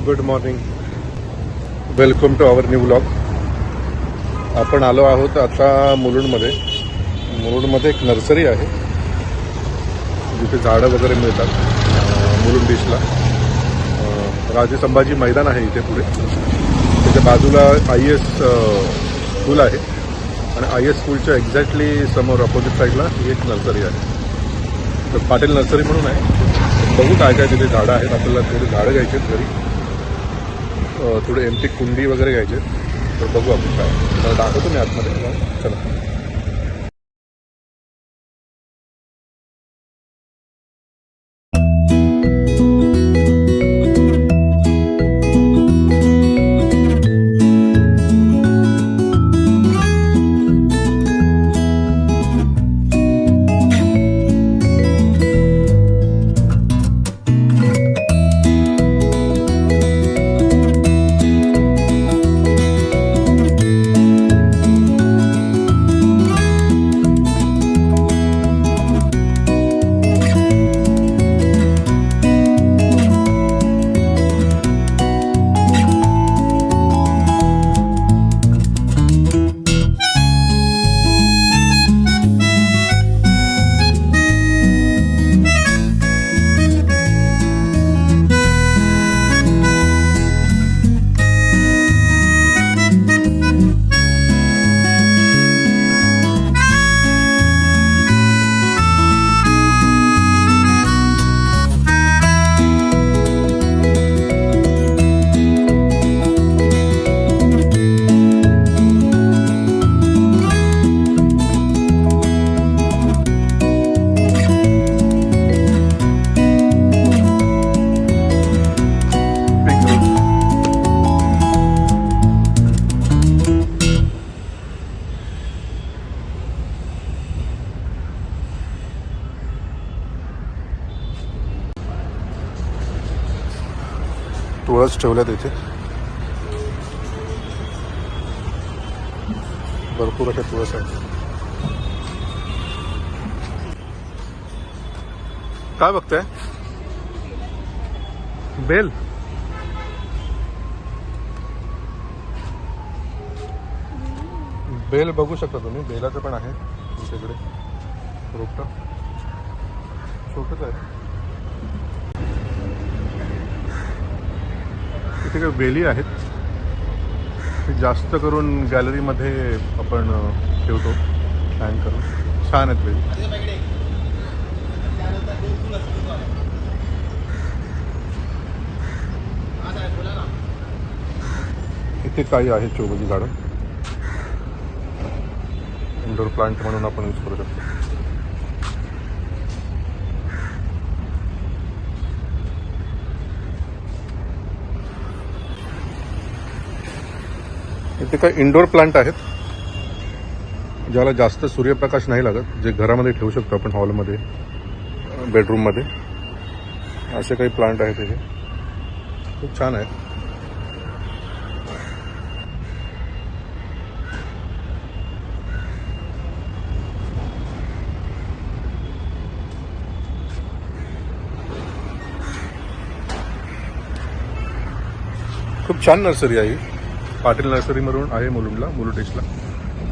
Good morning, welcome to our new vlog. आपण आलो आहोत आता मुलुंडमध्ये. मुलुंडमध्ये एक नर्सरी आहे जिथे झाडं वगैरे मिळतात. मुलुंड डिशला राजे संभाजी मैदान आहे इथे पुढे. त्याच्या बाजूला IAS स्कूल आहे आणि IAS स्कूलच्या एक्झॅक्टली समोर अपोजिट साईडला ही एक नर्सरी आहे. तर पाटील नर्सरी म्हणून आहे. बघू काय काय तिथे झाडं आहेत. आपल्याला थोडी झाडं घ्यायची आहेत घरी, थोडे एमटी कुंडी वगैरे घ्यायचे. तर बघू आपण काय. तर दाखवतो मी आतमध्ये. चला. तुळस ठेवल्यात इथे. भरपूर अशा तुळस आहेत. काय बघताय? बेल. बेल बघू शकता तुम्ही. बेलाचं पण आहे तुमच्याकडे. रोपटं छोटंच आहे. इथे काही वेली आहेत. जास्त करून गॅलरीमध्ये आपण ठेवतो हँग करून. छान आहेत वेली. इथे काही आहेत शोभेची झाडं. इंडोर प्लांट म्हणून आपण यूज करू शकतो. इथे काही इंडोर प्लांट आहेत ज्याला जास्त सूर्यप्रकाश नाही लागत, जे घरामध्ये ठेवू शकतो आपण, हॉलमध्ये, बेडरूममध्ये. असे काही प्लांट आहेत इथे. खूप छान आहेत. खूप छान नर्सरी आहे. पाटील नर्सरी म्हणून आहे मुलुंडला, मुलुंड डिशला.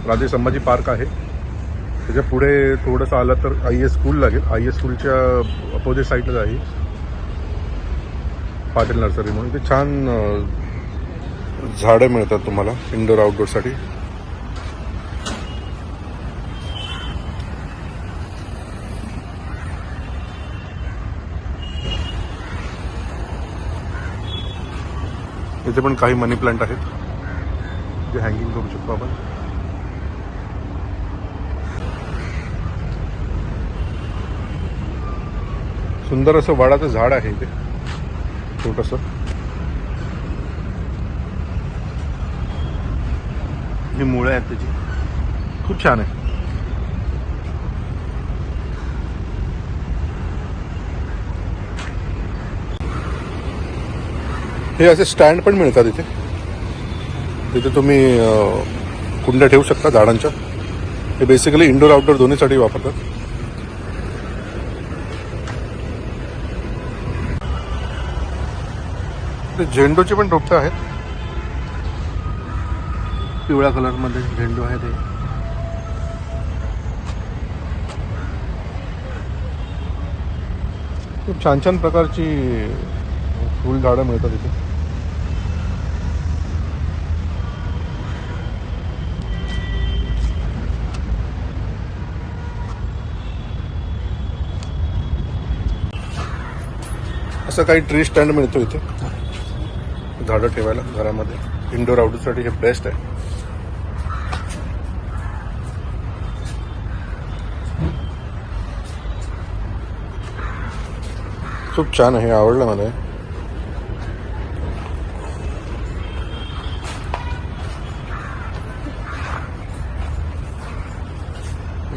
राजे संभाजी पार्क आहे. त्याच्या पुढे थोडंसं आलं तर IAS स्कूल लागेल. IAS स्कूलच्या अपोजिट साईडलाच आहे पाटील नर्सरी म्हणून. ते छान झाडं मिळतात तुम्हाला इंडोर आउटडोअरसाठी. इथे पण काही मनी प्लांट आहेत जे हँगिंग करू शकतो आपण. सुंदर असं वडाचं झाड आहे इथे छोटंसं. ही मुळं आहेत त्याची. खूप छान आहे. हे असे स्टँड पण मिळतात इथे. तिथे तुम्ही कुंड्या ठेवू शकता झाडांच्या. हे बेसिकली इंडोर आउटडोर दोन्हीसाठी वापरतात. ते झेंडूची पण रोपटं आहेत. पिवळ्या कलरमध्ये झेंडू आहे ते. खूप छान छान प्रकारची फुल झाडं मिळतात इथे. असं काही ट्री स्टँड मिळतो इथे झाडं ठेवायला घरामध्ये. इंडोर आउटडोरसाठी हे बेस्ट आहे. खूप छान आहे, आवडलं मला.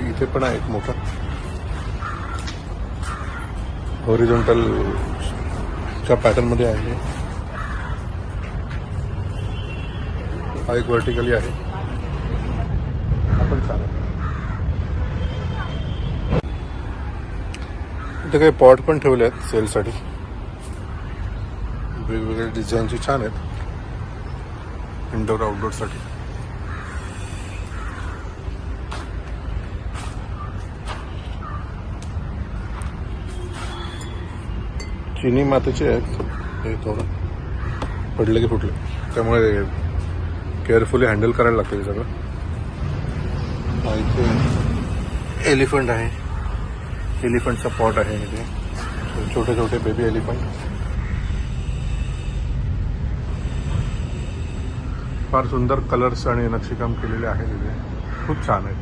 इथे पण आहे एक मोठा हॉरिझॉन्टल च्या पॅटर्न मध्ये आहे. हा एक व्हर्टिकली आहे. आपण छान आहे. इथे काही पॉट पण ठेवले आहेत सेलसाठी. वेगवेगळ्या डिझाईनचे छान आहेत इंडोर आउटडोर साठी. चिनी मातीचे आहेत. हे थोडं पडले की फुटले, त्यामुळे केअरफुली हँडल करायला लागतं हे सगळं. इथे एलिफंट आहे. एलिफंटचा पॉट आहे इथे. छोटे छोटे बेबी एलिफंट. फार सुंदर कलर्स आणि नक्षीकाम केलेले आहे तिथे. खूप छान आहे.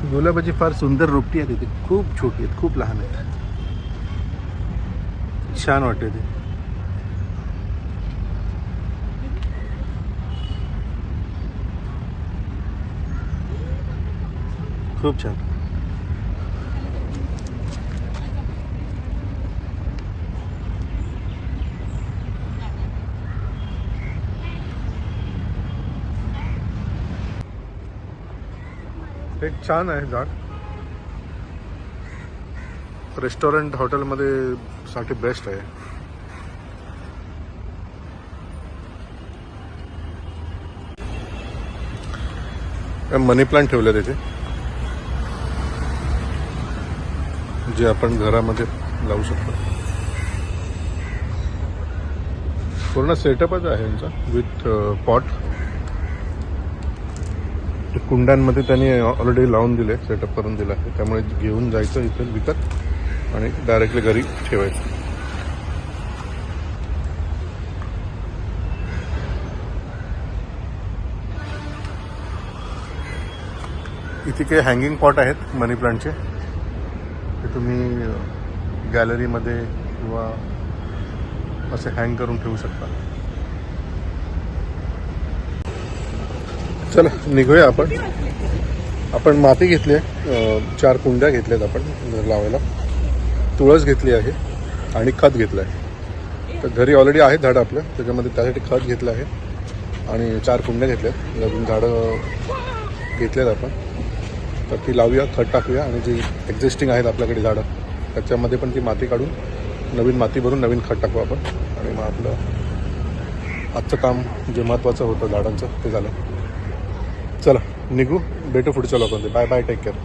गुलाबाची फार सुंदर रोपटी आहे तिथे. खूप छोटी आहेत, खूप लहान आहेत. छान वाटते ते. खूप छान. एक छान आहे झाड. रेस्टॉरंट हॉटेलमध्ये साठी बेस्ट आहे. मनी प्लांट ठेवले तिथे, जे आपण घरामध्ये लावू शकतो. पूर्ण सेटअपच आहे यांचा विथ पॉट. कुंड्यांमध्ये त्यांनी ऑलरेडी लावून दिले, सेटअप करून दिला आहे. त्यामुळे घेऊन जायचं इथे विकत आणि डायरेक्टली घरी ठेवायचं. इथे काही हँगिंग पॉट आहेत मनी प्लांटचे. ते तुम्ही गॅलरीमध्ये किंवा असे हँग करून ठेवू शकता. चला निघूया आपण. आपण माती घेतली आहे, 4 कुंड्या घेतल्यात आपण लावायला. तुळस घेतली आहे आणि खत घेतलं आहे. तर घरी ऑलरेडी आहेत झाडं आपल्या, त्याच्यामध्ये त्यासाठी खत घेतलं आहे आणि 4 कुंड्या घेतल्यात. अजून झाडं घेतल्यात आपण, तर ती लावूया, खत टाकूया आणि जी एक्झिस्टिंग आहेत आपल्याकडे झाडं त्याच्यामध्ये पण ती माती काढून नवीन माती भरून नवीन खत टाकू आपण. आणि मग आपलं आजचं काम जे महत्त्वाचं होतं झाडांचं ते झालं. चला निघू, भेटू पुढच्या लोकांचे. Bye bye, take care.